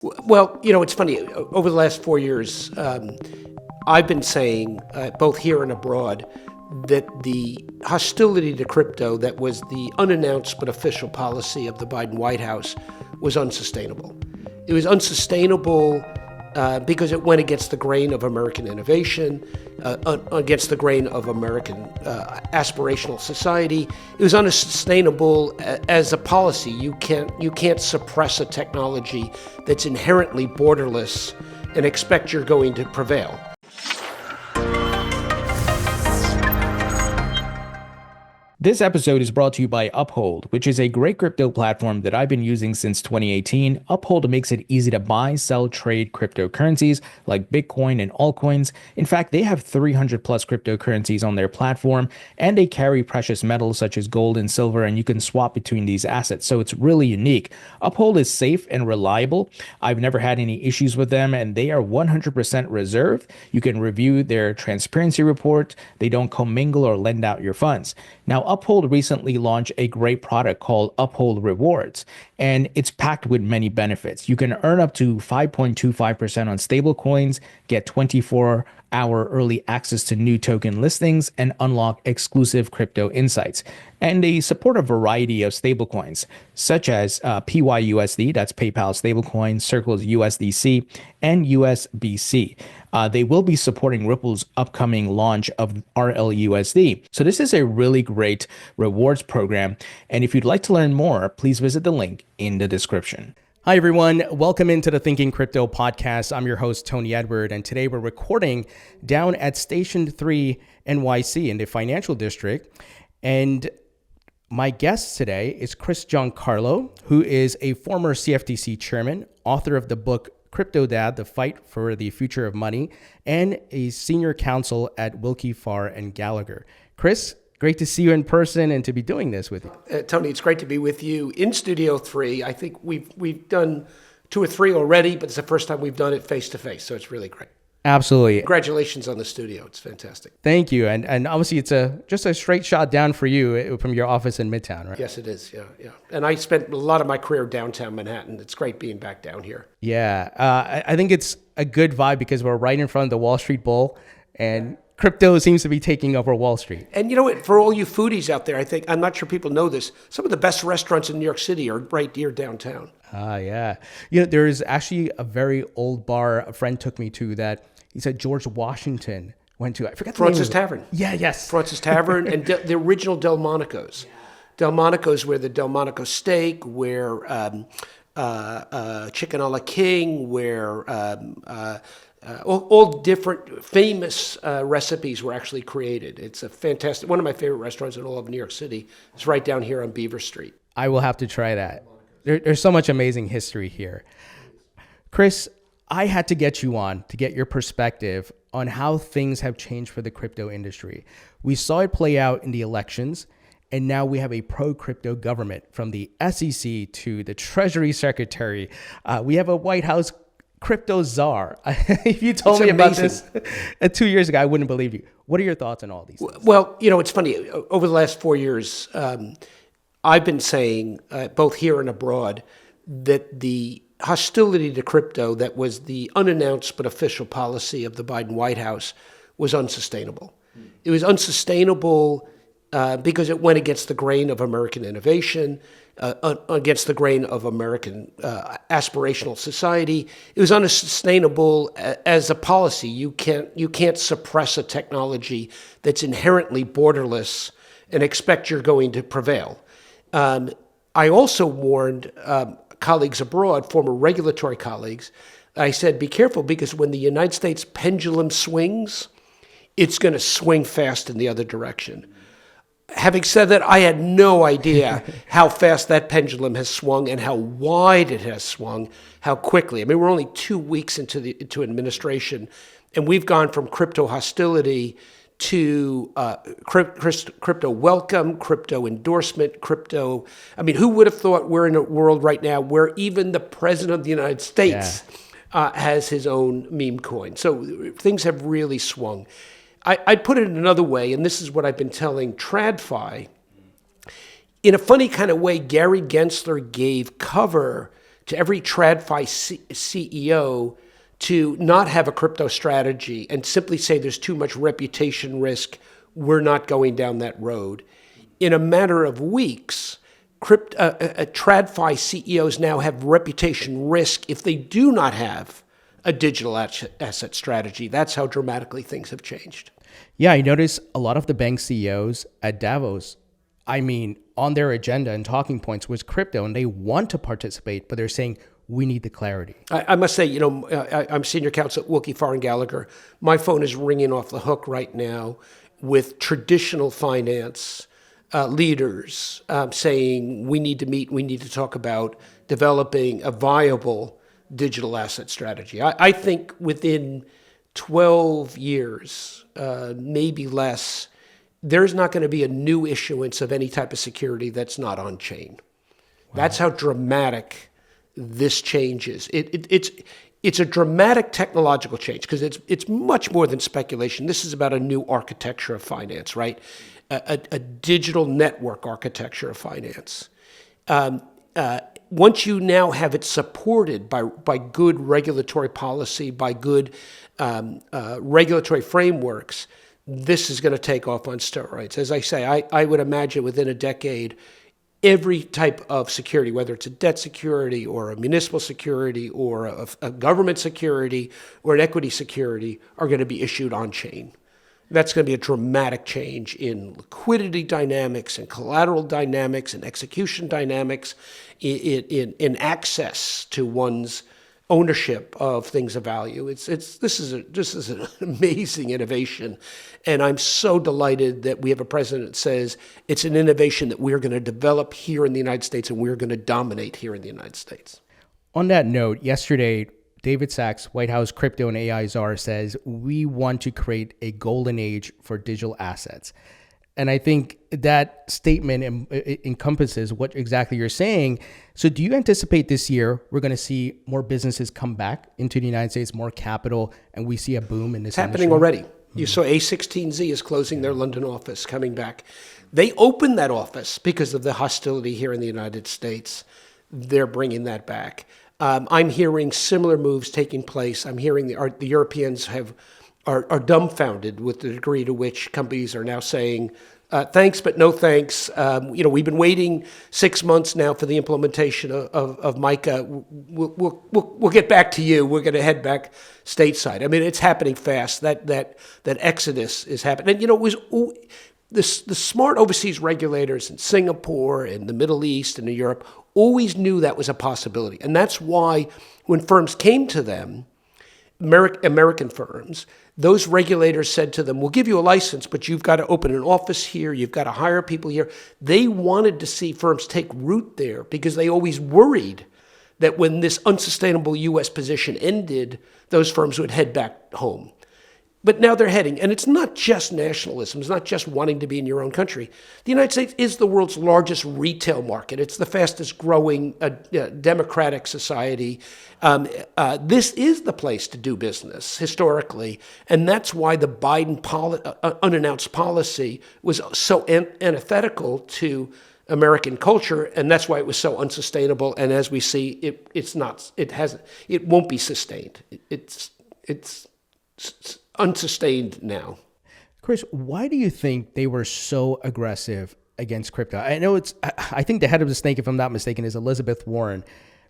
Well, it's funny. Over the last 4 years, I've been saying, both here and abroad, that the hostility to crypto that was the unannounced but official policy of the Biden White House was unsustainable. It was unsustainable because it went against the grain of American innovation, against the grain of American aspirational society. It was unsustainable as a policy. You can't suppress a technology that's inherently borderless and expect you're going to prevail. This episode is brought to you by Uphold, which is a great crypto platform that I've been using since 2018. Uphold makes it easy to buy, sell, trade cryptocurrencies like Bitcoin and altcoins. In fact, they have 300 plus cryptocurrencies on their platform, and they carry precious metals such as gold and silver, and you can swap between these assets. So it's really unique. Uphold is safe and reliable. I've never had any issues with them, and they are 100% reserved. You can review their transparency report. They don't commingle or lend out your funds. Now, Uphold recently launched a great product called Uphold Rewards, and it's packed with many benefits. You can earn up to 5.25% on stablecoins, get 24-hour early access to new token listings, and unlock exclusive crypto insights. And they support a variety of stablecoins, such as PYUSD, that's PayPal stablecoin, Circle's USDC, and USBC. They will be supporting Ripple's upcoming launch of RLUSD. So this is a really great rewards program. And if you'd like to learn more, please visit the link in the description. Hi, everyone. Welcome into the Thinking Crypto podcast. I'm your host, Tony Edward, and today we're recording down at Station 3 NYC in the Financial District. And my guest today is Chris Giancarlo, who is a former CFTC chairman, author of the book Crypto Dad, The Fight for the Future of Money, and a senior counsel at Wilkie Farr and Gallagher. Chris, great to see you in person and to be doing this with you. Tony, it's great to be with you in Studio 3. I think we've done 2 or 3 already, but it's the first time we've done it face to face, so it's really great. Absolutely. Congratulations on the studio. It's fantastic. Thank you. And obviously it's just a straight shot down for you from your office in Midtown, right? Yes, it is. Yeah. And I spent a lot of my career downtown Manhattan. It's great being back down here. Yeah. I think it's a good vibe because we're right in front of the Wall Street Bull, and crypto seems to be taking over Wall Street. And you know what? For all you foodies out there, I'm not sure people know this, some of the best restaurants in New York City are right here downtown. Yeah. There is actually a very old bar a friend took me to that he said George Washington went to. I forgot the name. Francis Tavern. Yeah, yes. Francis Tavern and the original Delmonico's. Delmonico's, where the Delmonico steak, where chicken a la king, where all different famous recipes were actually created. It's a fantastic, one of my favorite restaurants in all of New York City. It's right down here on Beaver Street. I will have to try that. There's so much amazing history here. Chris, I had to get you on to get your perspective on how things have changed for the crypto industry. We saw it play out in the elections, and now we have a pro-crypto government from the SEC to the Treasury Secretary. We have a White House crypto czar. If you told me about this 2 years ago, I wouldn't believe you. What are your thoughts on all these things? Well, it's funny. Over the last 4 years, I've been saying, both here and abroad, that the hostility to crypto that was the unannounced but official policy of the Biden White House was unsustainable. It was unsustainable because it went against the grain of American innovation, against the grain of American aspirational society. It was unsustainable as a policy. You can't suppress a technology that's inherently borderless and expect you're going to prevail. I also warned colleagues abroad, former regulatory colleagues. I said, be careful, because when the United States pendulum swings, it's going to swing fast in the other direction. Having said that, I had no idea how fast that pendulum has swung and how wide it has swung, how quickly. I mean, we're only 2 weeks into administration, and we've gone from crypto hostility to crypto welcome, crypto endorsement, crypto. I mean, who would have thought we're in a world right now where even the president of the United States has his own meme coin? So things have really swung. I'd put it another way, and this is what I've been telling TradFi. In a funny kind of way, Gary Gensler gave cover to every TradFi CEO to not have a crypto strategy and simply say there's too much reputation risk, we're not going down that road. In a matter of weeks, TradFi CEOs now have reputation risk if they do not have a digital asset strategy. That's how dramatically things have changed. Yeah, I noticed a lot of the bank CEOs at Davos, on their agenda and talking points was crypto, and they want to participate, but they're saying, we need the clarity. I must say, I'm senior counsel at Wilkie Farr and Gallagher. My phone is ringing off the hook right now with traditional finance leaders saying we need to meet, we need to talk about developing a viable digital asset strategy. I think within 12 years, maybe less, there's not going to be a new issuance of any type of security that's not on chain. Wow. That's how dramatic this change is. It's a dramatic technological change because it's much more than speculation. This is about a new architecture of finance, right? A digital network architecture of finance. Once you now have it supported by good regulatory policy, by good regulatory frameworks, this is going to take off on steroids. As I say, I would imagine within a decade, every type of security, whether it's a debt security or a municipal security or a government security or an equity security, are going to be issued on chain. That's going to be a dramatic change in liquidity dynamics and collateral dynamics and execution dynamics, in access to one's ownership of things of value. This is an amazing innovation, and I'm so delighted that we have a president that says it's an innovation that we're going to develop here in the United States and we're going to dominate here in the United States. On that note, yesterday, David Sachs, White House crypto and AI czar, says we want to create a golden age for digital assets. And I think that statement encompasses what exactly you're saying. So do you anticipate this year we're going to see more businesses come back into the United States, more capital, and we see a boom in this industry? Happening already. You saw A16Z is closing their London office, coming back. They opened that office because of the hostility here in the United States. They're bringing that back. I'm hearing similar moves taking place. I'm hearing the Europeans are dumbfounded with the degree to which companies are now saying, thanks, but no thanks. We've been waiting 6 months now for the implementation of MiCA. We'll get back to you. We're going to head back stateside. I mean, it's happening fast. That exodus is happening. And, it was the smart overseas regulators in Singapore and the Middle East and in Europe always knew that was a possibility. And that's why when firms came to them, American firms, those regulators said to them, we'll give you a license, but you've got to open an office here. You've got to hire people here. They wanted to see firms take root there because they always worried that when this unsustainable U.S. position ended, those firms would head back home. But now they're heading, and it's not just nationalism. It's not just wanting to be in your own country. The United States is the world's largest retail market. It's the fastest growing democratic society. This is the place to do business historically, and that's why the Biden unannounced policy was so antithetical to American culture, and that's why it was so unsustainable. And as we see, it won't be sustained. It's unsustained now. Chris, why do you think they were so aggressive against crypto? I think the head of the snake, if I'm not mistaken, is Elizabeth Warren.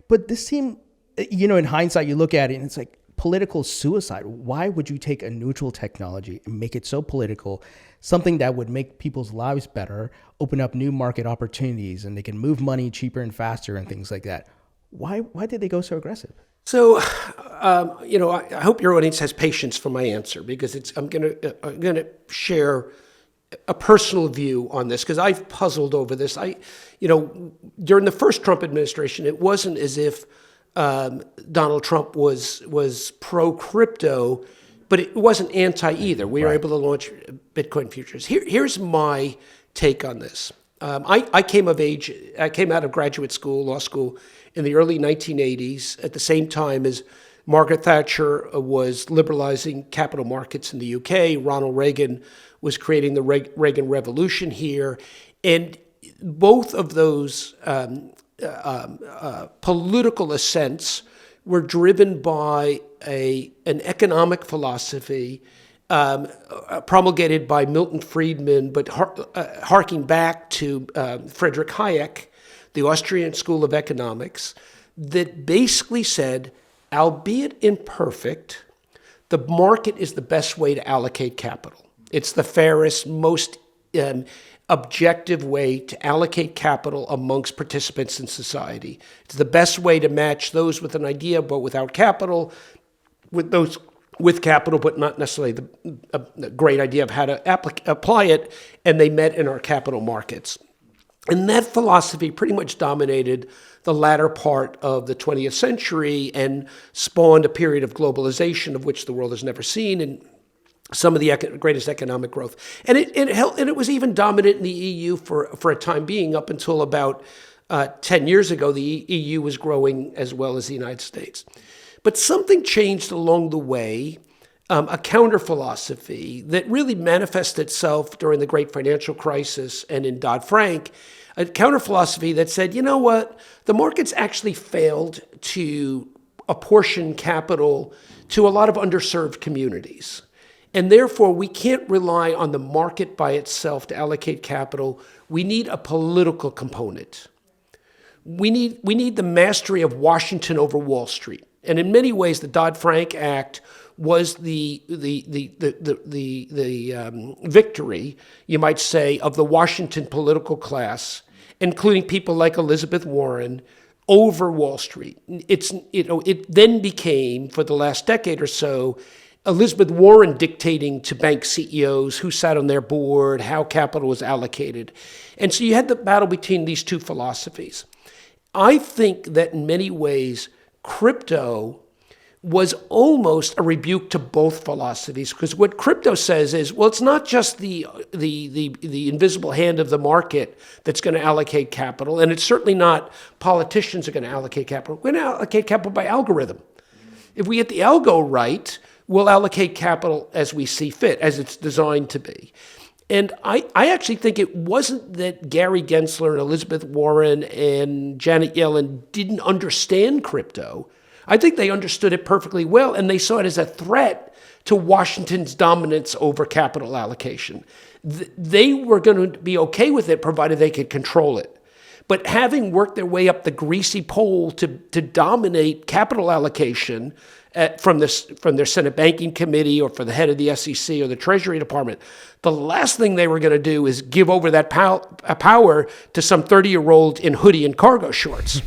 But this seemed, in hindsight, you look at it and it's like political suicide. Why would you take a neutral technology and make it so political, something that would make people's lives better, open up new market opportunities, and they can move money cheaper and faster and things like that? Why did they go so aggressive? So, I hope your audience has patience for my answer because I'm gonna share a personal view on this because I've puzzled over this. During the first Trump administration, it wasn't as if Donald Trump was pro crypto, but it wasn't anti either. We were able to launch Bitcoin futures. Here's my take on this. I came of age. I came out of graduate school, law school, in the early 1980s, at the same time as Margaret Thatcher was liberalizing capital markets in the UK. Ronald Reagan was creating the Reagan Revolution here. And both of those political ascents were driven by an economic philosophy promulgated by Milton Friedman, but harking back to Friedrich Hayek, the Austrian School of Economics, that basically said, albeit imperfect, the market is the best way to allocate capital. It's the fairest, most objective way to allocate capital amongst participants in society. It's the best way to match those with an idea but without capital, with those with capital but not necessarily a great idea of how to apply it, and they met in our capital markets. And that philosophy pretty much dominated the latter part of the 20th century and spawned a period of globalization of which the world has never seen, and some of the greatest economic growth. And it was even dominant in the EU for a time being, up until about 10 years ago. The EU was growing as well as the United States. But something changed along the way, a counter philosophy that really manifested itself during the great financial crisis and in Dodd-Frank, a counter philosophy that said, you know what, the markets actually failed to apportion capital to a lot of underserved communities. And therefore, we can't rely on the market by itself to allocate capital. We need a political component. We need the mastery of Washington over Wall Street. And in many ways, the Dodd-Frank Act was the victory, you might say, of the Washington political class, including people like Elizabeth Warren, over Wall Street. It then became, for the last decade or so, Elizabeth Warren dictating to bank CEOs who sat on their board, how capital was allocated. And so you had the battle between these two philosophies. I think that in many ways, crypto was almost a rebuke to both philosophies, because what crypto says is, well, it's not just the invisible hand of the market that's going to allocate capital, and it's certainly not politicians are going to allocate capital. We're going to allocate capital by algorithm. If we get the algo right, we'll allocate capital as we see fit, as it's designed to be. And I actually think it wasn't that Gary Gensler and Elizabeth Warren and Janet Yellen didn't understand crypto. I think they understood it perfectly well, and they saw it as a threat to Washington's dominance over capital allocation. They were going to be okay with it, provided they could control it. But having worked their way up the greasy pole to dominate capital allocation from their Senate Banking Committee or for the head of the SEC or the Treasury Department, the last thing they were going to do is give over that power to some 30-year-old in hoodie and cargo shorts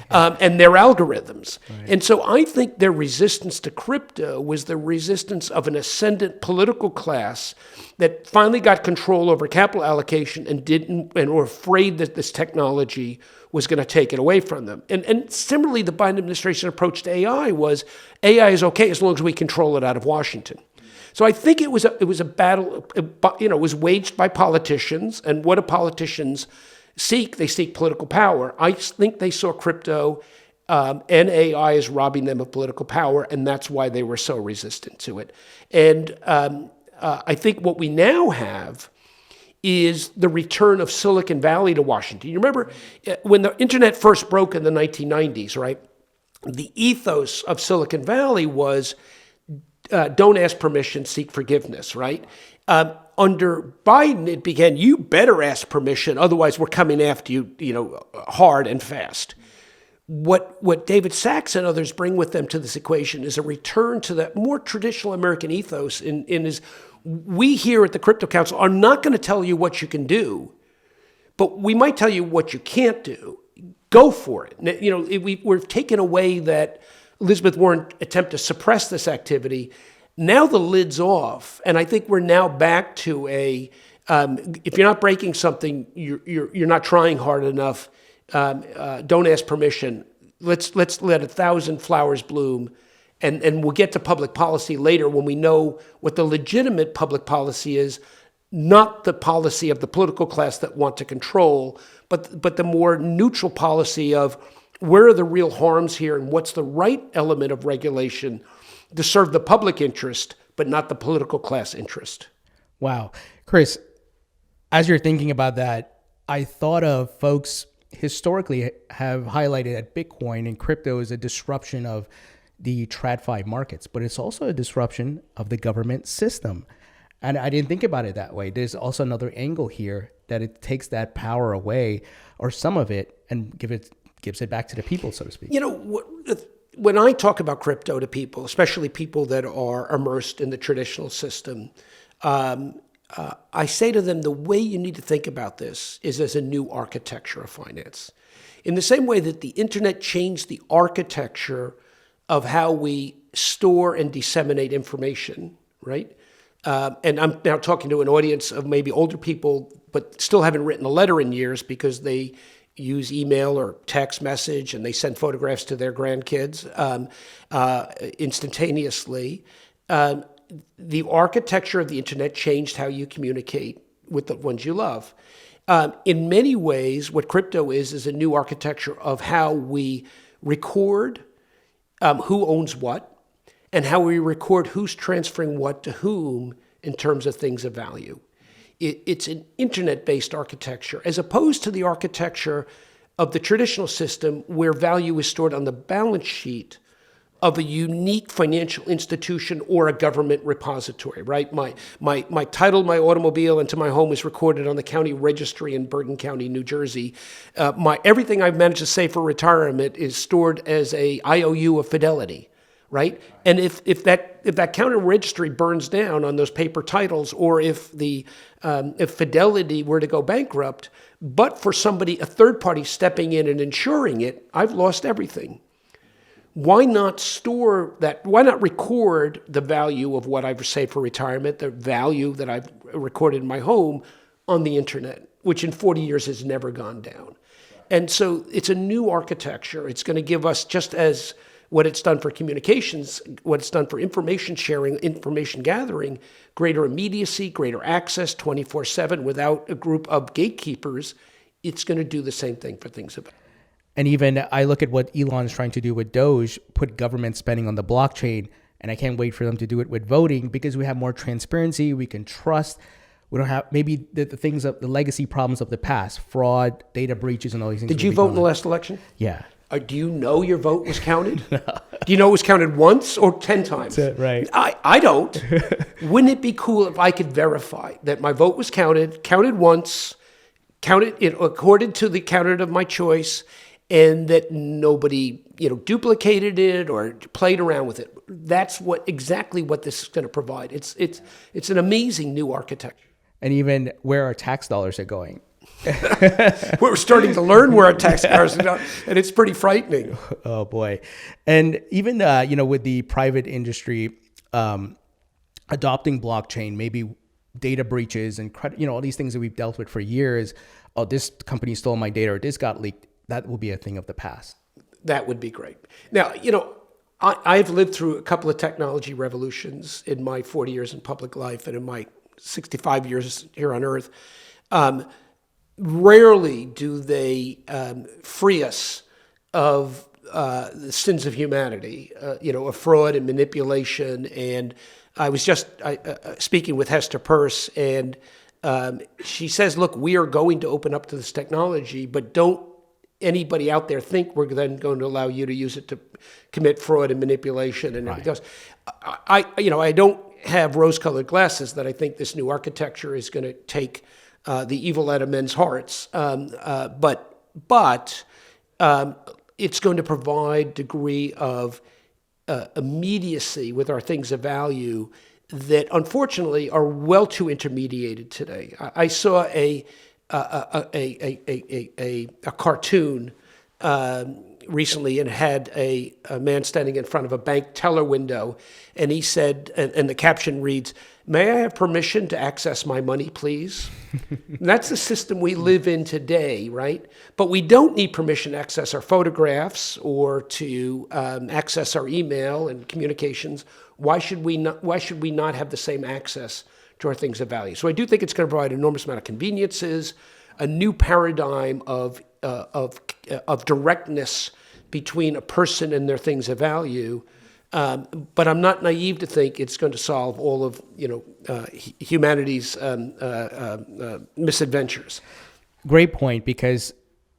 and their algorithms. Right. And so I think their resistance to crypto was the resistance of an ascendant political class that finally got control over capital allocation and were afraid that this technology was going to take it away from them. And similarly, the Biden administration approach to AI was, AI is okay as long as we control it out of Washington. So I think it was a battle, it was waged by politicians. And what do politicians seek? They seek political power. I think they saw crypto and AI as robbing them of political power, and that's why they were so resistant to it. And I think what we now have is the return of Silicon Valley to Washington. You remember when the internet first broke in the 1990s, right? The ethos of Silicon Valley was don't ask permission, seek forgiveness, right? Under Biden, it began, you better ask permission, otherwise we're coming after you, hard and fast. What David Sachs and others bring with them to this equation is a return to that more traditional American ethos in his, we here at the Crypto Council are not going to tell you what you can do, but we might tell you what you can't do. Go for it. We're taking away that Elizabeth Warren attempt to suppress this activity. Now the lid's off, and I think we're now back to if you're not breaking something, you're not trying hard enough. Don't ask permission. Let's let 1,000 flowers bloom. And we'll get to public policy later when we know what the legitimate public policy is, not the policy of the political class that want to control, but the more neutral policy of where are the real harms here and what's the right element of regulation to serve the public interest, but not the political class interest. Wow. Chris, as you're thinking about that, I thought of folks historically have highlighted that Bitcoin and crypto is a disruption of the TradFi markets, but it's also a disruption of the government system. And I didn't think about it that way. There's also another angle here that it takes that power away, or some of it, and gives it back to the people, so to speak. When I talk about crypto to people, especially people that are immersed in the traditional system, I say to them, the way you need to think about this is as a new architecture of finance. In the same way that the internet changed the architecture of how we store and disseminate information, right? And I'm now talking to an audience of maybe older people, but still haven't written a letter in years because they use email or text message and they send photographs to their grandkids instantaneously. The architecture of the internet changed how you communicate with the ones you love. In many ways, what crypto is a new architecture of how we record who owns what, and how we record who's transferring what to whom in terms of things of value. It's an internet-based architecture, as opposed to the architecture of the traditional system where value is stored on the balance sheet of a unique financial institution or a government repository, right? My title, my automobile into my home is recorded on the county registry in Bergen County, New Jersey. Everything I've managed to save for retirement is stored as a IOU of Fidelity, right? And if that county registry burns down on those paper titles, or if Fidelity were to go bankrupt, but for somebody, a third party stepping in and insuring it, I've lost everything. Why not store that? Why not record the value of what I've saved for retirement, the value that I've recorded in my home on the internet, which in 40 years has never gone down? And so it's a new architecture. It's going to give us, just as what it's done for communications, what it's done for information sharing, information gathering, greater immediacy, greater access 24/7 without a group of gatekeepers. It's going to do the same thing for things about. And even I look at what Elon's trying to do with Doge, put government spending on the blockchain, and I can't wait for them to do it with voting, because we have more transparency, we can trust, we don't have maybe the things of the legacy problems of the past, fraud, data breaches, and all these things. Did you vote in the last election? Yeah. Do you know your vote was counted? No. Do you know it was counted once or 10 times? That's it, right. I don't. Wouldn't it be cool if I could verify that my vote was counted once, counted it according to the counted of my choice, and that nobody, duplicated it or played around with it? That's exactly what this is going to provide. It's an amazing new architecture. And even where our tax dollars are going. We're starting to learn where our tax dollars are going, and it's pretty frightening. Oh boy. And even with the private industry adopting blockchain, maybe data breaches and all these things that we've dealt with for years. Oh, this company stole my data, or this got leaked. That will be a thing of the past. That would be great. Now, I've lived through a couple of technology revolutions in my 40 years in public life and in my 65 years here on Earth. Rarely do they free us of the sins of humanity, of fraud and manipulation. And I was just speaking with Hester Peirce, and she says, look, we are going to open up to this technology, but don't anybody out there think we're then going to allow you to use it to commit fraud and manipulation and everything else. I don't have rose-colored glasses that I think this new architecture is going to take the evil out of men's hearts, but it's going to provide degree of immediacy with our things of value that unfortunately are well too intermediated today. I saw a cartoon recently, and had a man standing in front of a bank teller window, and he said, and the caption reads, "May I have permission to access my money, please?" And that's the system we live in today, right? But we don't need permission to access our photographs or to access our email and communications. Why should we not have the same access to our things of value? So I do think it's going to provide an enormous amount of conveniences, a new paradigm of directness between a person and their things of value. But I'm not naive to think it's going to solve all of humanity's misadventures. Great point, because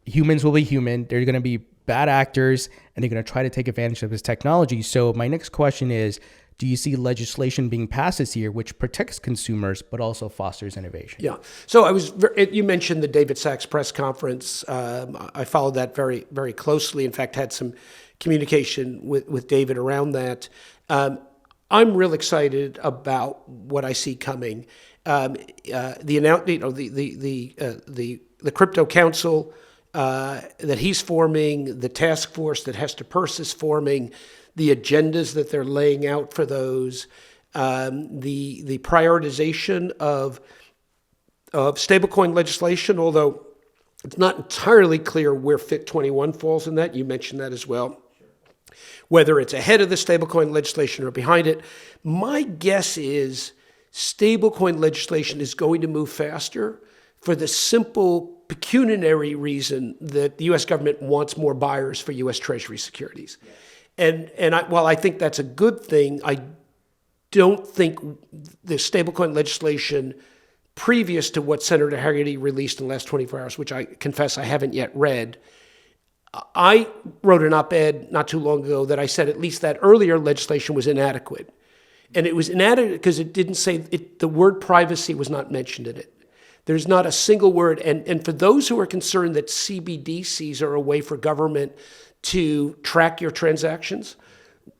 humans will be human. They're going to be bad actors, and they're going to try to take advantage of this technology. So my next question is, do you see legislation being passed this year which protects consumers but also fosters innovation? Yeah. So you mentioned the David Sachs press conference. I followed that very, very closely. In fact, had some communication with David around that. I'm real excited about what I see coming. The Crypto Council that he's forming, the task force that Hester Peirce is forming, the agendas that they're laying out for those, the prioritization of stablecoin legislation, although it's not entirely clear where FIT 21 falls in that. You mentioned that as well. Whether it's ahead of the stablecoin legislation or behind it, my guess is stablecoin legislation is going to move faster for the simple pecuniary reason that the U.S. government wants more buyers for U.S. Treasury securities. And while I think that's a good thing, I don't think the stablecoin legislation previous to what Senator Hagerty released in the last 24 hours, which I confess I haven't yet read, I wrote an op-ed not too long ago that I said at least that earlier legislation was inadequate. And it was inadequate because it didn't say, the word privacy was not mentioned in it. There's not a single word. And for those who are concerned that CBDCs are a way for government to track your transactions,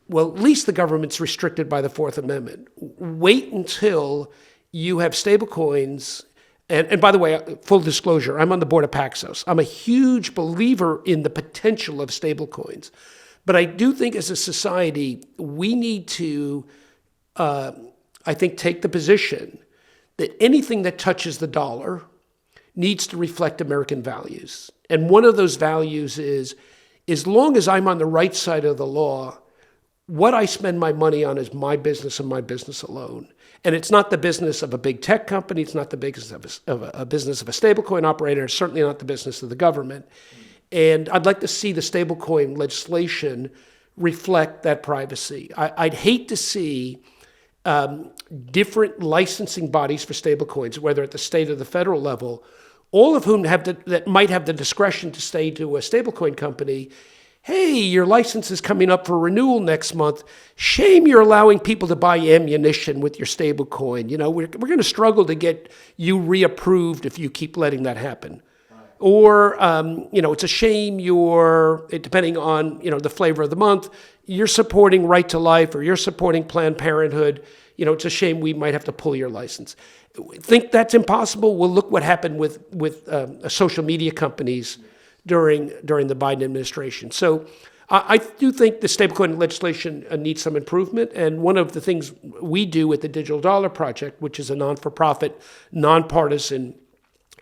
well, at least the government's restricted by the Fourth Amendment. Wait until you have stablecoins. And by the way, full disclosure, I'm on the board of Paxos. I'm a huge believer in the potential of stablecoins. But I do think as a society, we need to, I think, take the position that anything that touches the dollar needs to reflect American values. And one of those values is, as long as I'm on the right side of the law, what I spend my money on is my business and my business alone. And it's not the business of a big tech company. It's not the business of a business of a stablecoin operator. It's certainly not the business of the government. And I'd like to see the stablecoin legislation reflect that privacy. I'd hate to see different licensing bodies for stablecoins, whether at the state or the federal level, all of whom that might have the discretion to say to a stablecoin company, hey, your license is coming up for renewal next month. Shame you're allowing people to buy ammunition with your stablecoin. You know, we're going to struggle to get you reapproved if you keep letting that happen. Or, it's a shame depending on, the flavor of the month, you're supporting Right to Life or you're supporting Planned Parenthood. It's a shame we might have to pull your license. Think that's impossible? Well, look what happened with social media companies during the Biden administration. So I do think the stablecoin legislation needs some improvement. And one of the things we do at the Digital Dollar Project, which is a non-for-profit, nonpartisan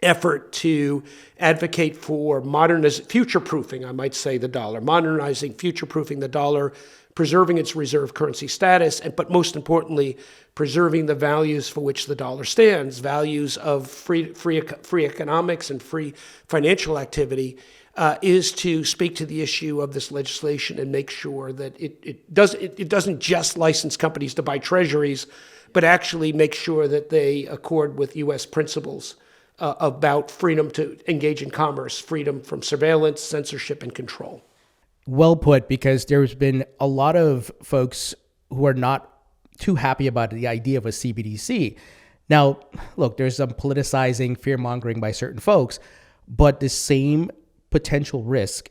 effort to advocate for future-proofing, I might say, the dollar, modernizing, future-proofing the dollar, preserving its reserve currency status, but most importantly, preserving the values for which the dollar stands, values of free economics and free financial activity, is to speak to the issue of this legislation and make sure that it doesn't just license companies to buy treasuries, but actually make sure that they accord with U.S. principles about freedom to engage in commerce, freedom from surveillance, censorship, and control. Well put, because there's been a lot of folks who are not too happy about the idea of a CBDC. Now, look, there's some politicizing, fear-mongering by certain folks, but the same potential risk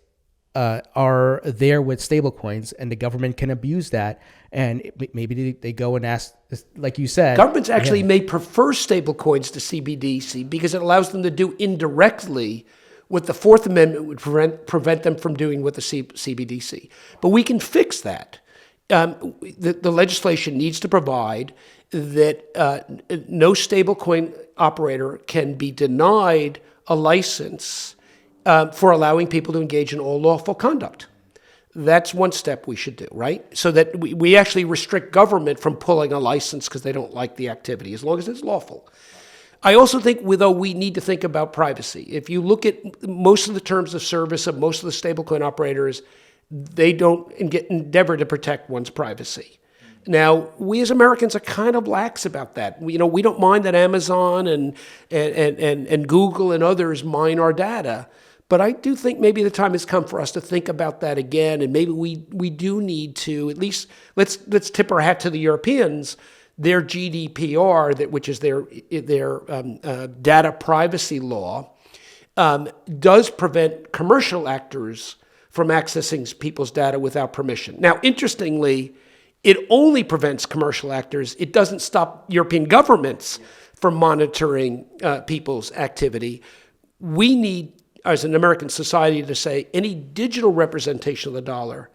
are there with stablecoins, and the government can abuse that. And maybe they go and ask, like you said. Governments actually may prefer stablecoins to CBDC because it allows them to do indirectly what the Fourth Amendment would prevent them from doing with the CBDC. But we can fix that. The legislation needs to provide that no stablecoin operator can be denied a license for allowing people to engage in all lawful conduct. That's one step we should do, right? So that we actually restrict government from pulling a license because they don't like the activity, as long as it's lawful. I also think, though, we need to think about privacy. If you look at most of the terms of service of most of the stablecoin operators, they don't endeavor to protect one's privacy. Now, we as Americans are kind of lax about that. We don't mind that Amazon and Google and others mine our data, But I do think maybe the time has come for us to think about that again, and maybe we do need to at least let's tip our hat to the Europeans. Their GDPR, which is their data privacy law, does prevent commercial actors from accessing people's data without permission. Now, interestingly, it only prevents commercial actors. It doesn't stop European governments from monitoring people's activity. We need, as an American society, to say any digital representation of the dollar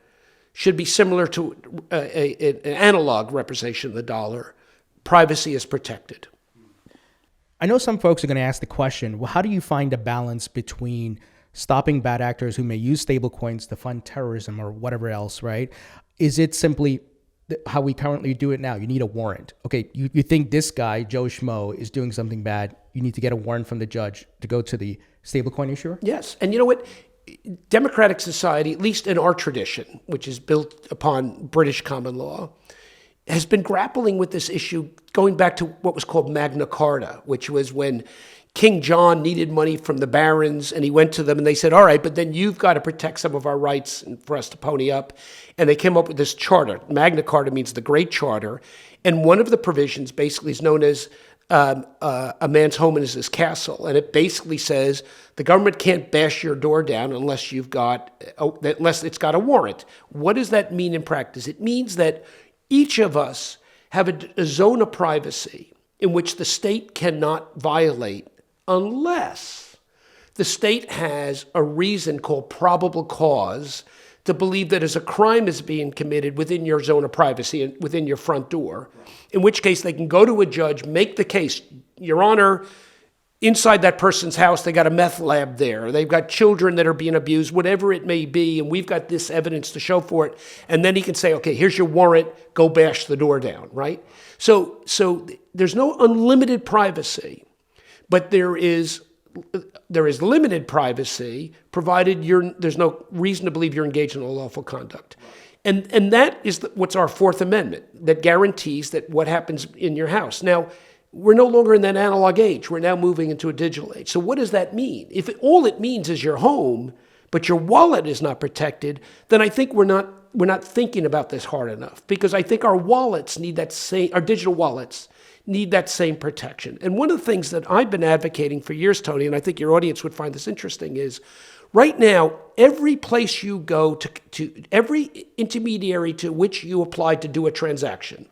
should be similar to an analog representation of the dollar. Privacy is protected. I know some folks are going to ask the question, well, how do you find a balance between stopping bad actors who may use stablecoins to fund terrorism or whatever else, right? Is it simply how we currently do it now? You need a warrant. Okay, you think this guy, Joe Schmo, is doing something bad. You need to get a warrant from the judge to go to the stablecoin issuer? Yes. And you know what? Democratic society, at least in our tradition, which is built upon British common law, has been grappling with this issue going back to what was called Magna Carta, which was when King John needed money from the barons, and he went to them and they said, all right, but then you've got to protect some of our rights for us to pony up. And they came up with this charter. Magna Carta means the Great Charter. And one of the provisions basically is known as a man's home is his castle. And it basically says the government can't bash your door down unless it's got a warrant. What does that mean in practice? It means that each of us have a zone of privacy in which the state cannot violate unless the state has a reason called probable cause to believe that as a crime is being committed within your zone of privacy and within your front door, in which case they can go to a judge, make the case, Your Honor, inside that person's house, they got a meth lab there. They've got children that are being abused, whatever it may be, and we've got this evidence to show for it. And then he can say, okay, here's your warrant, go bash the door down, right? So there's no unlimited privacy, but there is limited privacy provided there's no reason to believe you're engaged in unlawful conduct. And that is what's our Fourth Amendment that guarantees that what happens in your house. Now, we're no longer in that analog age. We're now moving into a digital age. So what does that mean? If all it means is your home, but your wallet is not protected, then I think we're not thinking about this hard enough, because I think our wallets need our digital wallets need that same protection. And one of the things that I've been advocating for years, Tony, and I think your audience would find this interesting, is right now, every place you go to every intermediary to which you apply to do a transaction,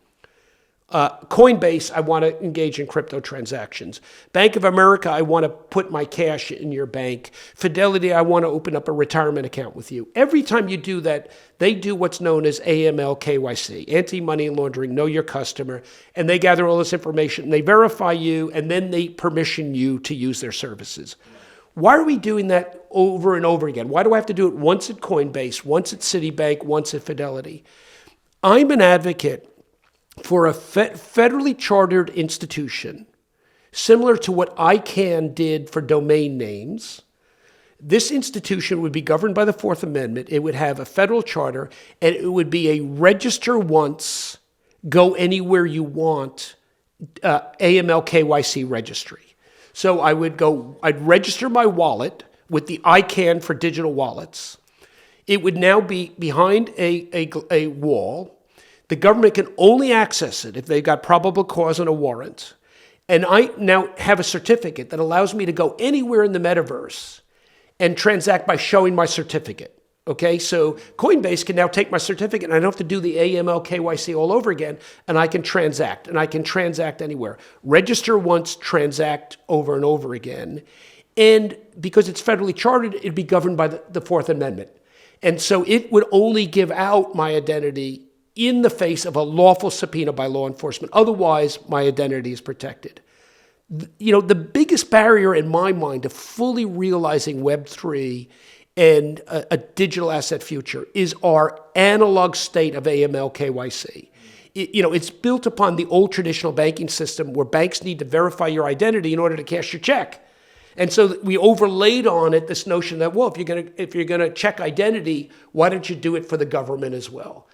Coinbase, I want to engage in crypto transactions. Bank of America, I want to put my cash in your bank. Fidelity, I want to open up a retirement account with you. Every time you do that, they do what's known as AML KYC, anti-money laundering, know your customer, and they gather all this information, and they verify you, and then they permission you to use their services. Why are we doing that over and over again? Why do I have to do it once at Coinbase, once at Citibank, once at Fidelity? I'm an advocate for a federally chartered institution, similar to what ICANN did for domain names. This institution would be governed by the Fourth Amendment. It would have a federal charter, and it would be a register once, go anywhere you want, AML KYC registry. So I'd register my wallet with the ICANN for digital wallets. It would now be behind a wall. The government can only access it if they've got probable cause and a warrant. And I now have a certificate that allows me to go anywhere in the metaverse and transact by showing my certificate. Okay, so Coinbase can now take my certificate and I don't have to do the AML KYC all over again, and I can transact, anywhere. Register once, transact over and over again. And because it's federally chartered, it'd be governed by the Fourth Amendment. And so it would only give out my identity in the face of a lawful subpoena by law enforcement. Otherwise, my identity is protected. You know, the biggest barrier in my mind to fully realizing Web3 and a digital asset future is our analog state of AML KYC. It's built upon the old traditional banking system where banks need to verify your identity in order to cash your check. And so we overlaid on it this notion that, well, if you're gonna check identity, why don't you do it for the government as well?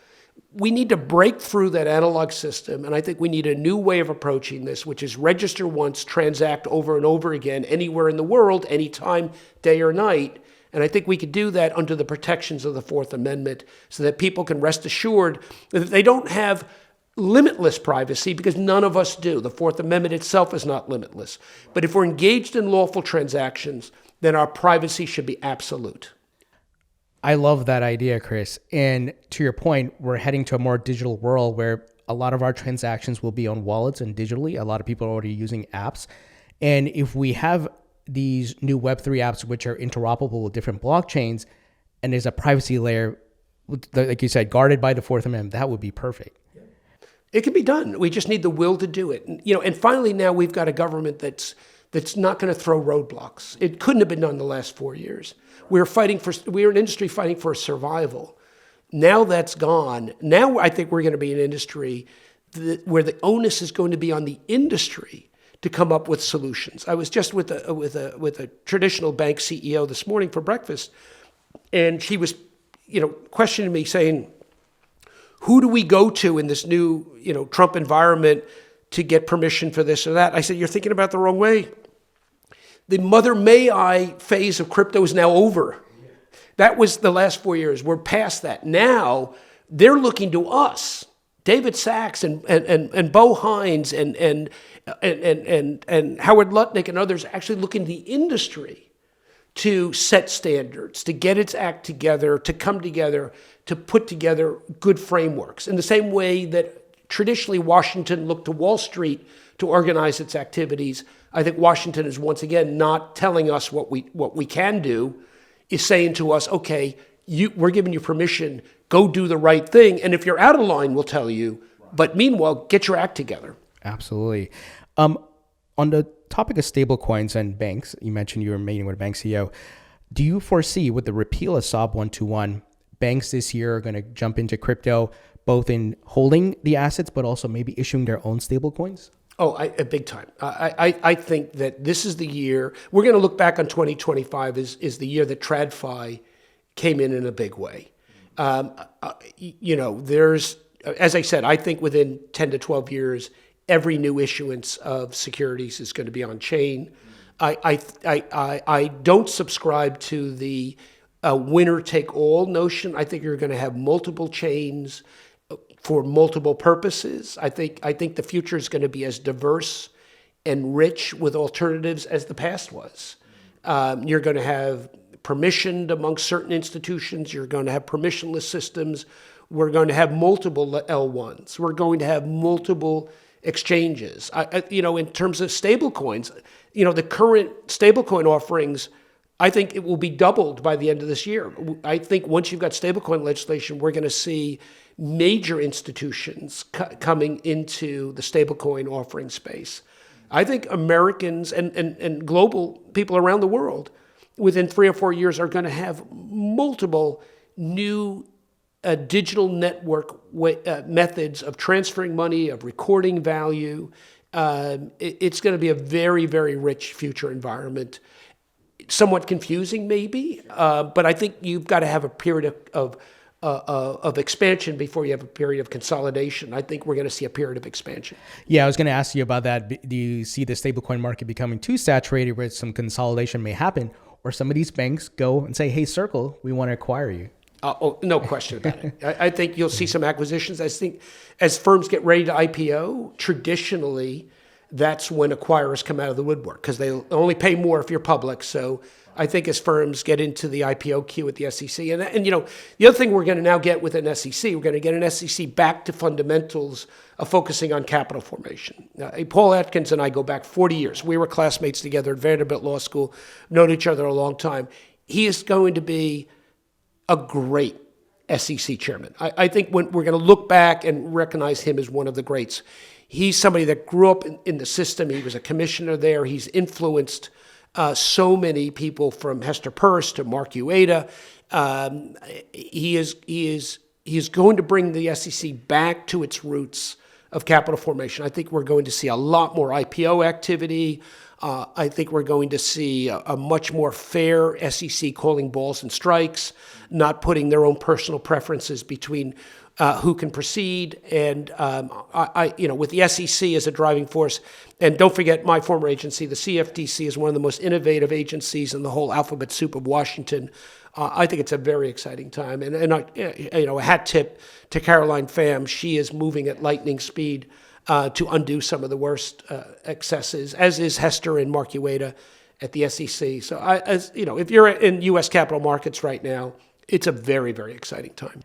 We need to break through that analog system, and I think we need a new way of approaching this, which is register once, transact over and over again, anywhere in the world, anytime, day or night, And I think we could do that under the protections of the Fourth Amendment so that people can rest assured that they don't have limitless privacy, because none of us do. The Fourth Amendment itself is not limitless. But if we're engaged in lawful transactions, then our privacy should be absolute. I love that idea, Chris. And to your point, we're heading to a more digital world where a lot of our transactions will be on wallets and digitally. A lot of people are already using apps. And if we have these new Web3 apps, which are interoperable with different blockchains, and there's a privacy layer, like you said, guarded by the Fourth Amendment, that would be perfect. It can be done. We just need the will to do it. And finally now we've got a government that's not going to throw roadblocks. It couldn't have been done the last 4 years. We're an industry fighting for survival. Now that's gone. Now I think we're going to be an industry where the onus is going to be on the industry to come up with solutions. I was just with a traditional bank CEO this morning for breakfast, and she was, questioning me, saying, who do we go to in this new, Trump environment to get permission for this or that? I said, you're thinking about the wrong way. The mother may I phase of crypto is now over. That was the last 4 years. We're past that. Now they're looking to us, David Sachs and Bo Hines and Howard Lutnick and others, actually looking to the industry to set standards, to get its act together, to come together, to put together good frameworks. In the same way that traditionally Washington looked to Wall Street to organize its activities, I think Washington is once again not telling us what we can do, is saying to us, okay, we're giving you permission, go do the right thing, and if you're out of line, we'll tell you. But meanwhile, get your act together. Absolutely. On the topic of stablecoins and banks, you mentioned you were meeting with a bank CEO. Do you foresee with the repeal of SOB 121, banks this year are going to jump into crypto, both in holding the assets, but also maybe issuing their own stablecoins? Oh, big time. I think that this is the year. We're going to look back on 2025 is the year that TradFi came in a big way. There's, as I said, I think within 10 to 12 years, every new issuance of securities is going to be on chain. I don't subscribe to the winner take all notion. I think you're going to have multiple chains for multiple purposes. I think the future is going to be as diverse and rich with alternatives as the past was. You're going to have permissioned amongst certain institutions. You're going to have permissionless systems. We're going to have multiple L1s. We're going to have multiple exchanges. In terms of stablecoins, the current stablecoin offerings, I think it will be doubled by the end of this year. I think once you've got stablecoin legislation, we're going to see major institutions coming into the stablecoin offering space. I think Americans and global people around the world within 3 or 4 years are going to have multiple new digital network methods of transferring money, of recording value. It's going to be a very, very rich future environment. Somewhat confusing maybe, but I think you've got to have a period of expansion before you have a period of consolidation. I think we're going to see a period of expansion. Yeah, I was going to ask you about that. Do you see the stablecoin market becoming too saturated where some consolidation may happen, or some of these banks go and say, hey, Circle, we want to acquire you? No question about it. I think you'll see some acquisitions. I think as firms get ready to IPO, traditionally, that's when acquirers come out of the woodwork because they only pay more if you're public. So I think as firms get into the IPO queue at the SEC, and the other thing we're going to now get with an SEC, we're going to get an SEC back to fundamentals of focusing on capital formation. Paul Atkins and I go back 40 years. We were classmates together at Vanderbilt Law School, known each other a long time. He is going to be a great SEC chairman. I think when we're going to look back and recognize him as one of the greats. He's somebody that grew up in the system. He was a commissioner there. He's influenced so many people from Hester Peirce to Mark Ueda. He is going to bring the SEC back to its roots of capital formation. I think we're going to see a lot more IPO activity. I think we're going to see a much more fair SEC calling balls and strikes, not putting their own personal preferences between who can proceed, and with the SEC as a driving force, and don't forget my former agency, the CFTC, is one of the most innovative agencies in the whole alphabet soup of Washington. I think it's a very exciting time, and a hat tip to Caroline Pham. She is moving at lightning speed to undo some of the worst excesses, as is Hester and Mark Ueda at the SEC. So, if you're in U.S. capital markets right now, it's a very, very exciting time.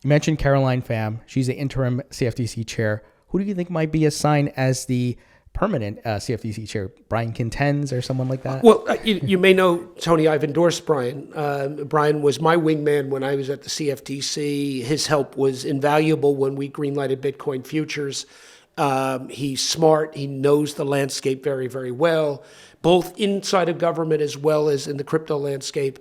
You mentioned Caroline Pham. She's the interim CFTC chair. Who do you think might be assigned as the permanent CFTC chair? Brian Quintenz or someone like that? Well, you may know, Tony, I've endorsed Brian. Brian was my wingman when I was at the CFTC. His help was invaluable when we greenlighted Bitcoin futures. He's smart. He knows the landscape very, very well, both inside of government as well as in the crypto landscape.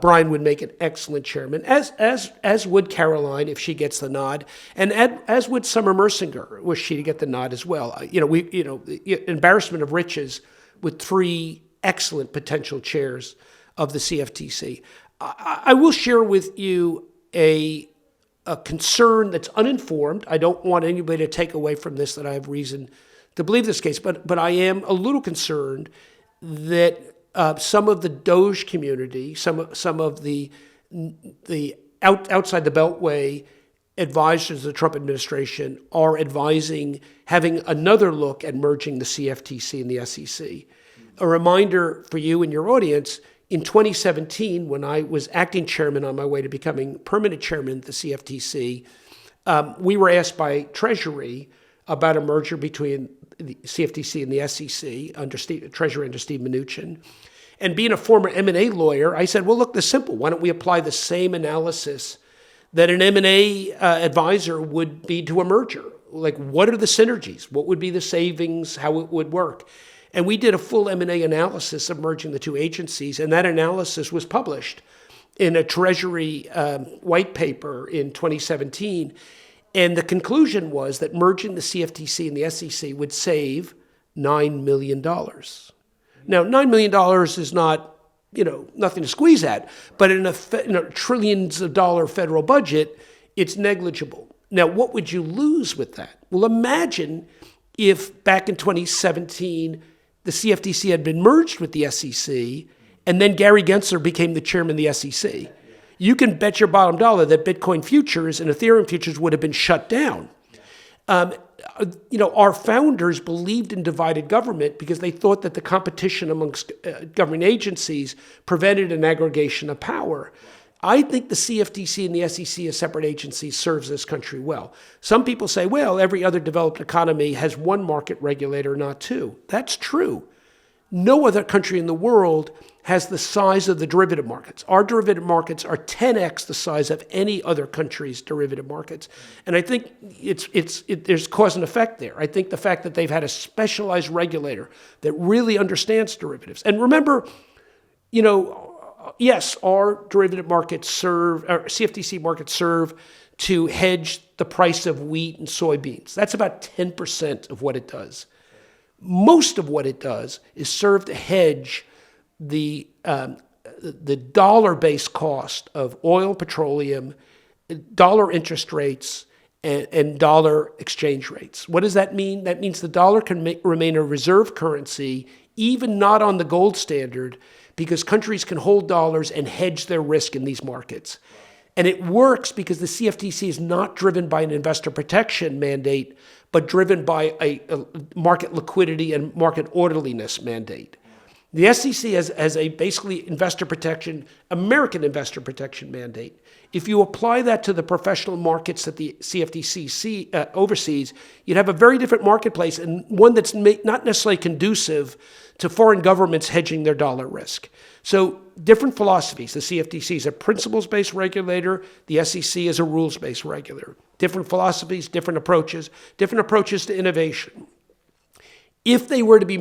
Brian would make an excellent chairman, as would Caroline if she gets the nod, and as would Summer Mersinger, was she to get the nod as well. Embarrassment of riches with three excellent potential chairs of the CFTC. I will share with you a concern that's uninformed. I don't want anybody to take away from this that I have reason to believe this case, but I am a little concerned that some of the Doge community, some of the outside the Beltway advisors of the Trump administration are advising having another look at merging the CFTC and the SEC. A reminder for you and your audience, in 2017, when I was acting chairman on my way to becoming permanent chairman of the CFTC, we were asked by Treasury about a merger between the CFTC and the SEC under Treasury under Steve Mnuchin. And being a former M&A lawyer, I said, well, look, this is simple. Why don't we apply the same analysis that an M&A advisor would be to a merger? Like, what are the synergies? What would be the savings? How it would work? And we did a full M&A analysis of merging the two agencies, and that analysis was published in a Treasury white paper in 2017. And the conclusion was that merging the CFTC and the SEC would save $9 million. Now, $9 million is not, nothing to squeeze at, but in a trillions of dollar federal budget, it's negligible. Now, what would you lose with that? Well, imagine if back in 2017, the CFTC had been merged with the SEC, and then Gary Gensler became the chairman of the SEC. You can bet your bottom dollar that Bitcoin futures and Ethereum futures would have been shut down. Our founders believed in divided government because they thought that the competition amongst government agencies prevented an aggregation of power. I think the CFTC and the SEC as separate agencies serves this country well. Some people say, well, every other developed economy has one market regulator, not two. That's true. No other country in the world has the size of the derivative markets. Our derivative markets are 10x the size of any other country's derivative markets. And I think there's cause and effect there. I think the fact that they've had a specialized regulator that really understands derivatives. And remember, yes, our derivative markets our CFTC markets serve to hedge the price of wheat and soybeans. That's about 10% of what it does. Most of what it does is serve to hedge the dollar-based cost of oil, petroleum, dollar interest rates, and dollar exchange rates. What does that mean? That means the dollar can remain a reserve currency, even not on the gold standard, because countries can hold dollars and hedge their risk in these markets. And it works because the CFTC is not driven by an investor protection mandate, but driven by a market liquidity and market orderliness mandate. The SEC has a basically investor protection, American investor protection mandate. If you apply that to the professional markets that the CFTC oversees, you'd have a very different marketplace and one that's not necessarily conducive to foreign governments hedging their dollar risk. So different philosophies. The CFTC is a principles-based regulator. The SEC is a rules-based regulator. Different philosophies, different approaches to innovation. If they were to be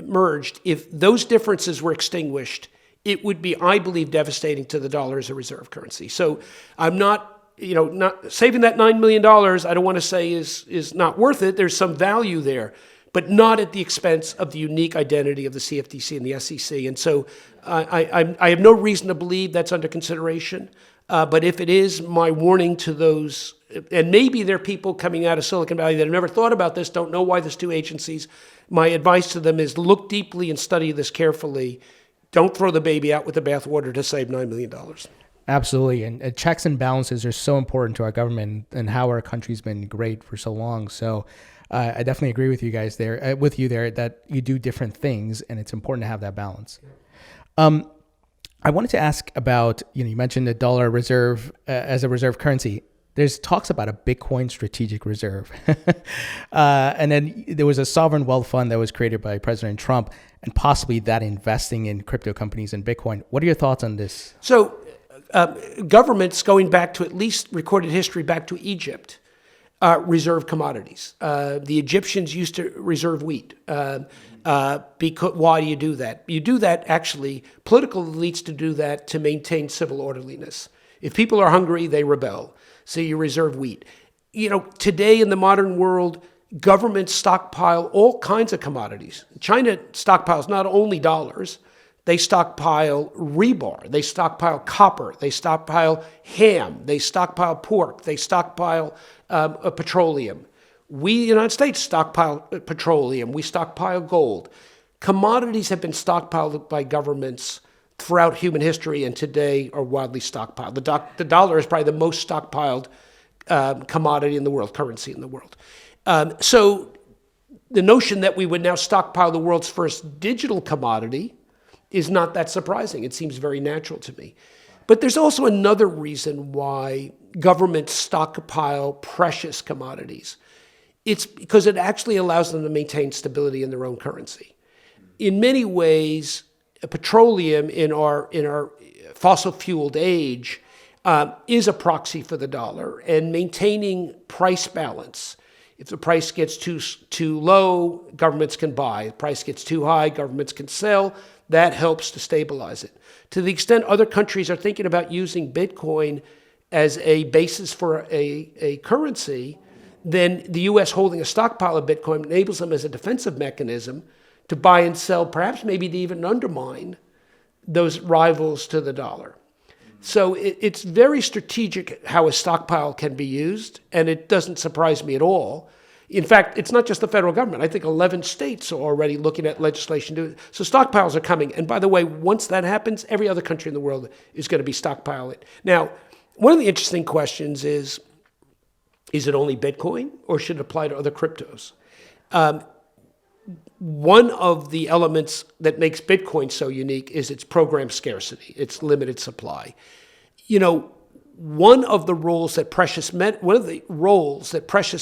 merged, if those differences were extinguished, it would be, I believe, devastating to the dollar as a reserve currency. So I'm not saving that $9 million. I don't want to say is not worth it. There's some value there, but not at the expense of the unique identity of the CFTC and the SEC. And so I have no reason to believe that's under consideration. But if it is, my warning to those, and maybe there are people coming out of Silicon Valley that have never thought about this, don't know why there's two agencies. My advice to them is look deeply and study this carefully. Don't throw the baby out with the bathwater to save $9 million. Absolutely. And checks and balances are so important to our government and how our country's been great for so long. So I definitely agree with you guys there, that you do different things and it's important to have that balance. I wanted to ask about, you mentioned the dollar reserve as a reserve currency. There's talks about a Bitcoin strategic reserve. And then there was a sovereign wealth fund that was created by President Trump and possibly that investing in crypto companies and Bitcoin. What are your thoughts on this? So governments going back to at least recorded history back to Egypt reserve commodities. The Egyptians used to reserve wheat. Because why do you do that? You do that actually, political elites to do that to maintain civil orderliness. If people are hungry, they rebel. So you reserve wheat. Today in the modern world, governments stockpile all kinds of commodities. China stockpiles not only dollars, they stockpile rebar, they stockpile copper, they stockpile ham, they stockpile pork, they stockpile petroleum. We, the United States, stockpile petroleum. We stockpile gold. Commodities have been stockpiled by governments throughout human history and today are widely stockpiled. The dollar is probably the most stockpiled commodity in the world, currency in the world. So the notion that we would now stockpile the world's first digital commodity is not that surprising. It seems very natural to me. But there's also another reason why governments stockpile precious commodities. It's because it actually allows them to maintain stability in their own currency. In many ways, petroleum in our fossil-fueled age is a proxy for the dollar, and maintaining price balance. If the price gets too low, governments can buy. If the price gets too high, governments can sell. That helps to stabilize it. To the extent other countries are thinking about using Bitcoin as a basis for a currency, then the U.S. holding a stockpile of Bitcoin enables them as a defensive mechanism to buy and sell, perhaps maybe to even undermine those rivals to the dollar. So it's very strategic how a stockpile can be used, and it doesn't surprise me at all. In fact, it's not just the federal government. I think 11 states are already looking at legislation to do it. So stockpiles are coming. And by the way, once that happens, every other country in the world is going to be stockpiling. Now, one of the interesting questions is it only Bitcoin or should it apply to other cryptos? One of the elements that makes Bitcoin so unique is its program scarcity, its limited supply. One of the roles that precious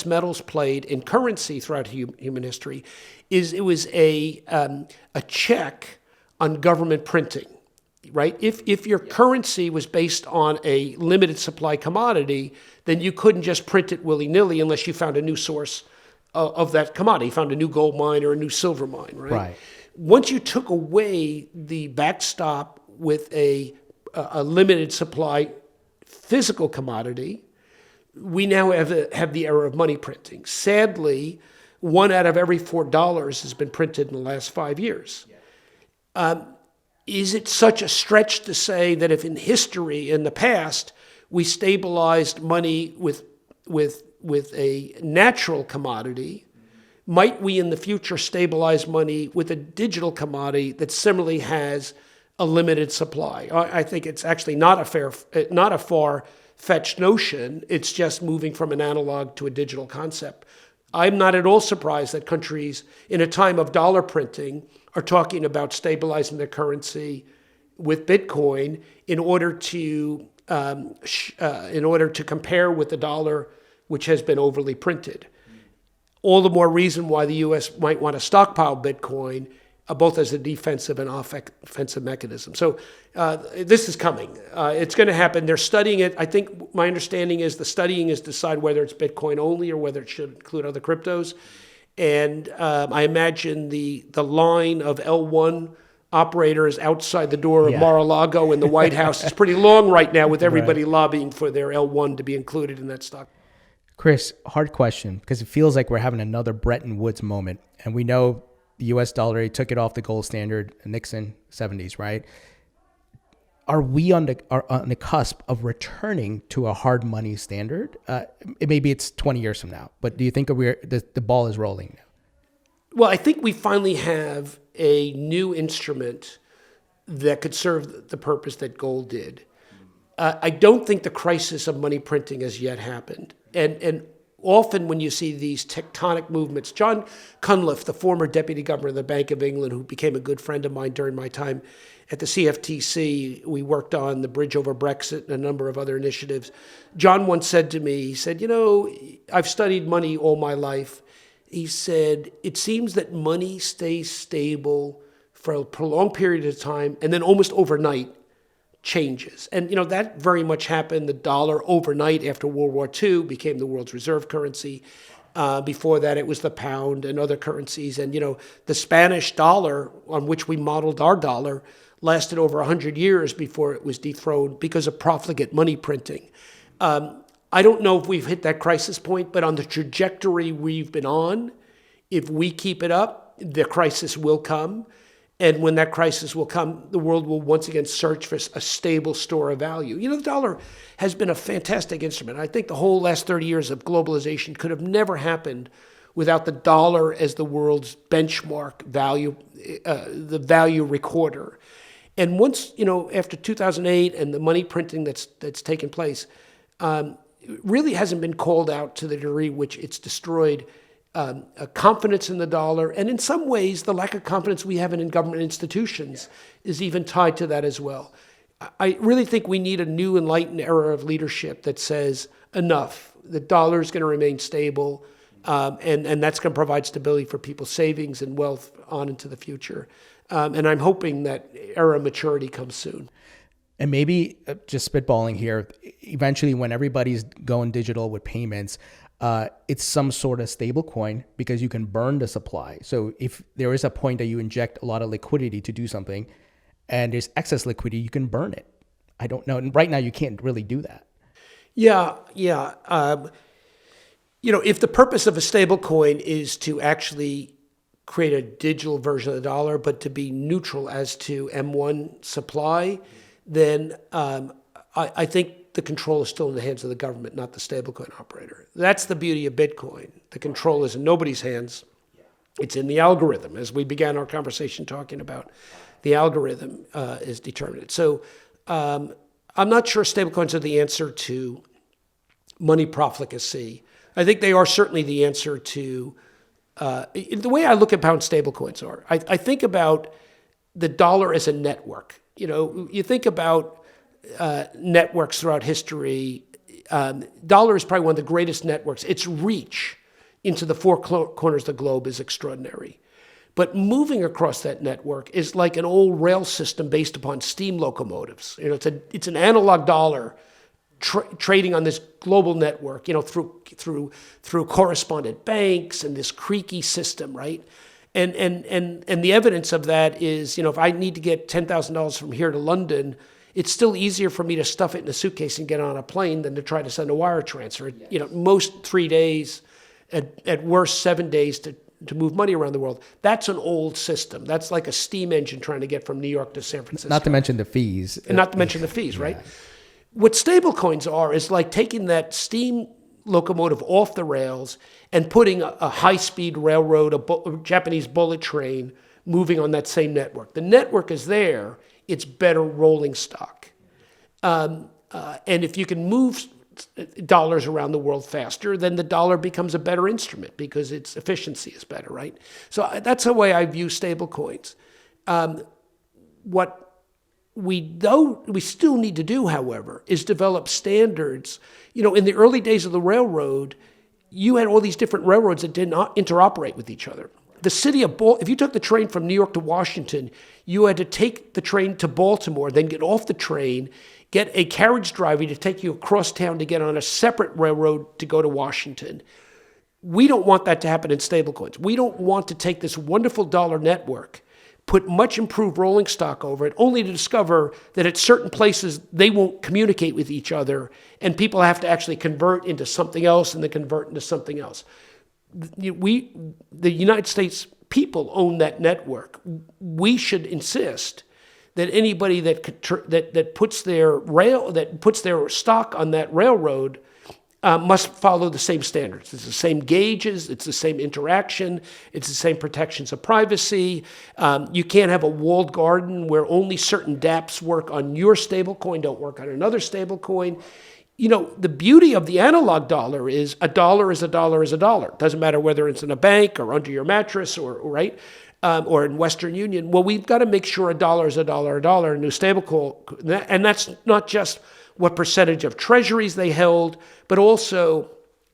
metals played in currency throughout human history is it was a check on government printing, right? If your currency was based on a limited supply commodity, then you couldn't just print it willy-nilly unless you found a new source of that commodity. You found a new gold mine or a new silver mine, right? Right. Once you took away the backstop with a limited supply physical commodity, we now have the era of money printing. Sadly, 1 out of every $4 has been printed in the last 5 years. Is it such a stretch to say that if in history, in the past, we stabilized money with a natural commodity, might we in the future stabilize money with a digital commodity that similarly has a limited supply? I think it's actually not a far-fetched notion. It's just moving from an analog to a digital concept. I'm not at all surprised that countries in a time of dollar printing are talking about stabilizing their currency with Bitcoin in order to compare with the dollar, which has been overly printed. All the more reason why the U.S. might want to stockpile Bitcoin, both as a defensive and offensive mechanism. So this is coming. It's going to happen. They're studying it. I think my understanding is the studying is to decide whether it's Bitcoin only or whether it should include other cryptos. And I imagine the line of L1 operators outside the door of Mar-a-Lago in the White House is pretty long right now with everybody lobbying for their L1 to be included in that stock. Chris, hard question, because it feels like we're having another Bretton Woods moment. And we know the U.S. dollar took it off the gold standard, Nixon, 70s, right? are we on the cusp of returning to a hard money standard? Maybe it's 20 years from now, but do you think the ball is rolling now? Well, I think we finally have a new instrument that could serve the purpose that gold did. I don't think the crisis of money printing has yet happened. And often when you see these tectonic movements, John Cunliffe, the former deputy governor of the Bank of England, who became a good friend of mine during my time at the CFTC, we worked on the bridge over Brexit and a number of other initiatives. John once said to me, he said, I've studied money all my life. He said, it seems that money stays stable for a prolonged period of time and then almost overnight changes. And, that very much happened. The dollar overnight after World War II became the world's reserve currency. Before that, it was the pound and other currencies. And, the Spanish dollar, on which we modeled our dollar, lasted over 100 years before it was dethroned because of profligate money printing. I don't know if we've hit that crisis point, but on the trajectory we've been on, if we keep it up, the crisis will come. And when that crisis will come, the world will once again search for a stable store of value. The dollar has been a fantastic instrument. I think the whole last 30 years of globalization could have never happened without the dollar as the world's benchmark value, the value recorder. And once, after 2008 and the money printing that's taken place, really hasn't been called out to the degree which it's destroyed a confidence in the dollar, and in some ways, the lack of confidence we have in government institutions is even tied to that as well. I really think we need a new enlightened era of leadership that says enough. The dollar is going to remain stable, and that's going to provide stability for people's savings and wealth on into the future. And I'm hoping that era of maturity comes soon. And maybe just spitballing here, eventually when everybody's going digital with payments, it's some sort of stable coin because you can burn the supply. So if there is a point that you inject a lot of liquidity to do something and there's excess liquidity, you can burn it. I don't know. And right now you can't really do that. Yeah. If the purpose of a stable coin is to actually create a digital version of the dollar, but to be neutral as to M1 supply, then I think the control is still in the hands of the government, not the stablecoin operator. That's the beauty of Bitcoin. The control is in nobody's hands. It's in the algorithm. As we began our conversation talking about, the algorithm is determined. So I'm not sure stablecoins are the answer to money profligacy. I think they are certainly the answer to, the way I look at pound stablecoins are, I think about the dollar as a network. You think about networks throughout history. Dollar is probably one of the greatest networks. Its reach into the four corners of the globe is extraordinary. But moving across that network is like an old rail system based upon steam locomotives. It's an analog dollar trading on this global network, through correspondent banks and this creaky system, right? And the evidence of that is, if I need to get $10,000 from here to London, it's still easier for me to stuff it in a suitcase and get on a plane than to try to send a wire transfer. Yes. Most 3 days, at worst 7 days to move money around the world. That's an old system. That's like a steam engine trying to get from New York to San Francisco. Not to mention the fees. And not to mention the fees, right? What stablecoins are is like taking that steam locomotive off the rails and putting a high-speed railroad, a Japanese bullet train, moving on that same network. The network is there. It's better rolling stock. And if you can move dollars around the world faster, then the dollar becomes a better instrument because its efficiency is better, right? So that's the way I view stable coins. What we still need to do, however, is develop standards. In the early days of the railroad, you had all these different railroads that did not interoperate with each other. The city of if you took the train from New York to Washington, you had to take the train to Baltimore, then get off the train, get a carriage driver to take you across town to get on a separate railroad to go to Washington. We don't want that to happen in stablecoins. We don't want to take this wonderful dollar network, put much improved rolling stock over it, only to discover that at certain places they won't communicate with each other, and people have to actually convert into something else and then convert into something else. The United States people own that network. We should insist that anybody that puts their stock on that railroad must follow the same standards. It's the same gauges, it's the same interaction, it's the same protections of privacy. You can't have a walled garden where only certain dApps work on your stablecoin, don't work on another stablecoin. The beauty of the analog dollar is a dollar is a dollar is a dollar. Doesn't matter whether it's in a bank or under your mattress or in Western Union. Well, we've got to make sure a dollar is a dollar in new stablecoin. And that's not just what percentage of treasuries they held, but also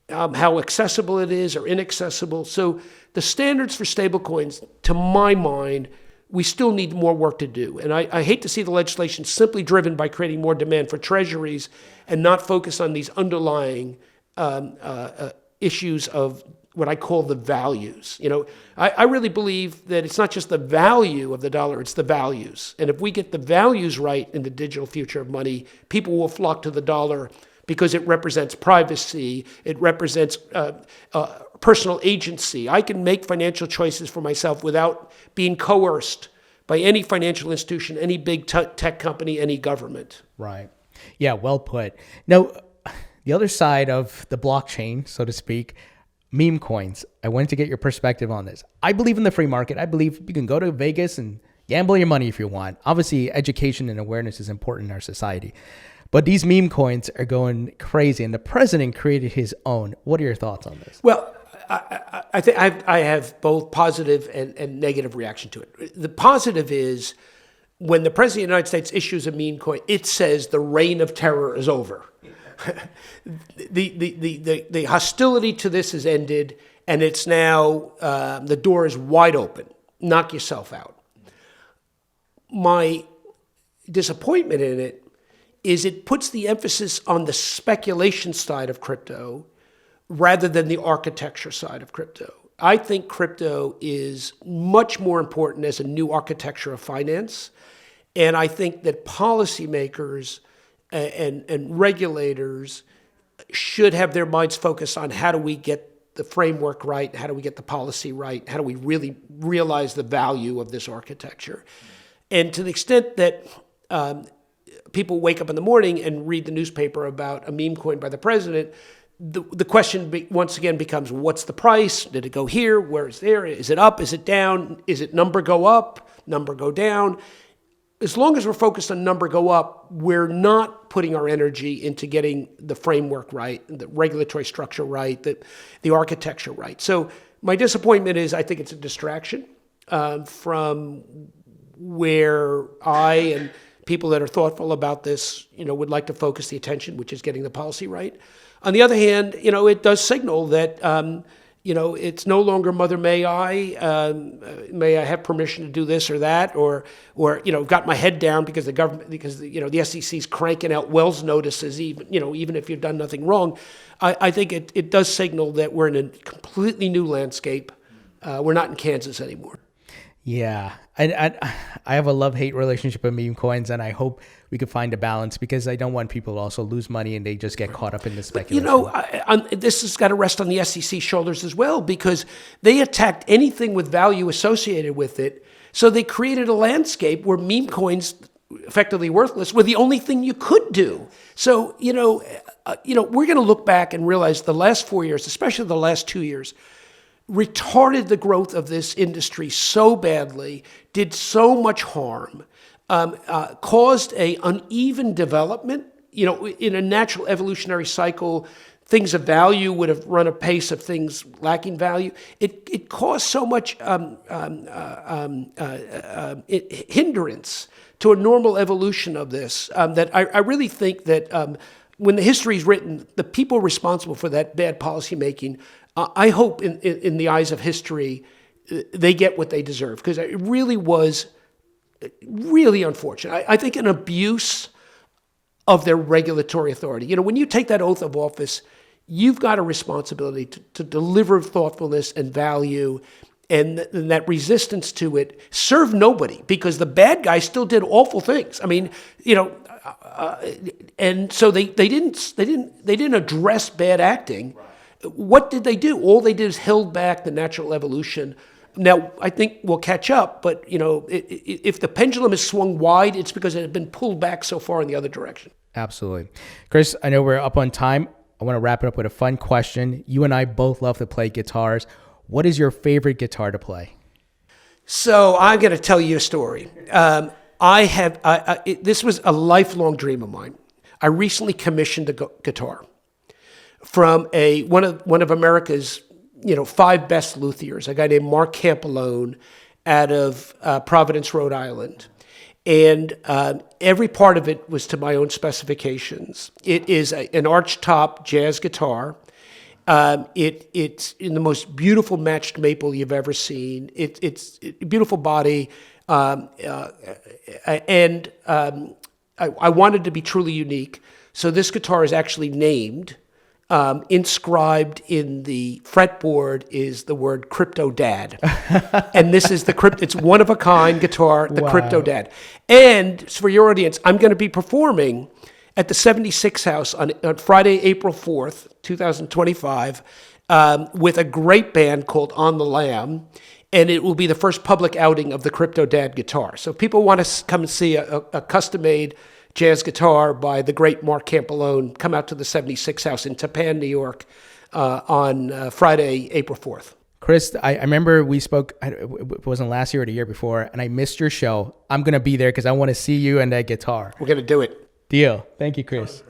how accessible it is or inaccessible. So the standards for stablecoins, to my mind, we still need more work to do. And I hate to see the legislation simply driven by creating more demand for treasuries and not focus on these underlying issues of what I call the values. I really believe that it's not just the value of the dollar, it's the values. And if we get the values right in the digital future of money, people will flock to the dollar because it represents privacy, it represents personal agency. I can make financial choices for myself without being coerced by any financial institution, any big tech company, any government. Right. Yeah, well put. Now, the other side of the blockchain, so to speak, meme coins. I wanted to get your perspective on this. I believe in the free market. I believe you can go to Vegas and gamble your money if you want. Obviously, education and awareness is important in our society. But these meme coins are going crazy, and the president created his own. What are your thoughts on this? Well, I think I have both positive and negative reaction to it. The positive is when the president of the United States issues a meme coin, it says the reign of terror is over. The hostility to this has ended, and it's now the door is wide open. Knock yourself out. My disappointment in it is it puts the emphasis on the speculation side of crypto rather than the architecture side of crypto. I think crypto is much more important as a new architecture of finance, and I think that policymakers and regulators should have their minds focused on how do we get the framework right, how do we get the policy right, how do we really realize the value of this architecture. And to the extent that people wake up in the morning and read the newspaper about a meme coin by the president, the question once again becomes, what's the price? Did it go here? Where is there? Is it up? Is it down? Is it number go up? Number go down? As long as we're focused on number go up, we're not putting our energy into getting the framework right, the regulatory structure right, the architecture right. So my disappointment is I think it's a distraction from where I and people that are thoughtful about this, would like to focus the attention, which is getting the policy right. On the other hand, it does signal that, it's no longer Mother May I have permission to do this or that, or got my head down because the government, the SEC's cranking out Wells notices, even if you've done nothing wrong. I think it does signal that we're in a completely new landscape. We're not in Kansas anymore. Yeah, I have a love-hate relationship with meme coins, and I hope we could find a balance because I don't want people to also lose money and they just get caught up in the speculation. This has got to rest on the SEC's shoulders as well because they attacked anything with value associated with it. So they created a landscape where meme coins, effectively worthless, were the only thing you could do. So, we're going to look back and realize the last 4 years, especially the last 2 years, retarded the growth of this industry so badly, did so much harm, caused a uneven development. In a natural evolutionary cycle, things of value would have run a pace of things lacking value. It caused so much hindrance to a normal evolution of this that I really think that when the history is written, the people responsible for that bad policymaking, I hope in the eyes of history, they get what they deserve because it really was really unfortunate. I think an abuse of their regulatory authority. When you take that oath of office, you've got a responsibility to deliver thoughtfulness and value, and that resistance to it served nobody because the bad guys still did awful things. I mean, and so they didn't address bad acting. What did they do? All they did is held back the natural evolution Now, I think we'll catch up, but if the pendulum is swung wide, it's because it had been pulled back so far in the other direction. Absolutely. Chris, I know we're up on time. I want to wrap it up with a fun question. You and I both love to play guitars. What is your favorite guitar to play? So I'm going to tell you a story. This was a lifelong dream of mine. I recently commissioned a guitar from one of America's 5 best luthiers, a guy named Mark Campolone out of Providence, Rhode Island. And every part of it was to my own specifications. It is an arch-top jazz guitar. It's in the most beautiful matched maple you've ever seen. It's a beautiful body. And I wanted to be truly unique. So this guitar is actually named. Inscribed in the fretboard is the word Crypto Dad. And this is it's one of a kind guitar, the Crypto Dad. And for your audience, I'm going to be performing at the 76 House on Friday, April 4th, 2025, with a great band called On the Lam. And it will be the first public outing of the Crypto Dad guitar. So if people want to come and see a custom-made jazz guitar by the great Mark Campolone, come out to the 76 House in Tappan, New York on Friday, April 4th. Chris, I remember we spoke, it wasn't last year or the year before, and I missed your show. I'm going to be there because I want to see you and that guitar. We're going to do it. Deal. Thank you, Chris.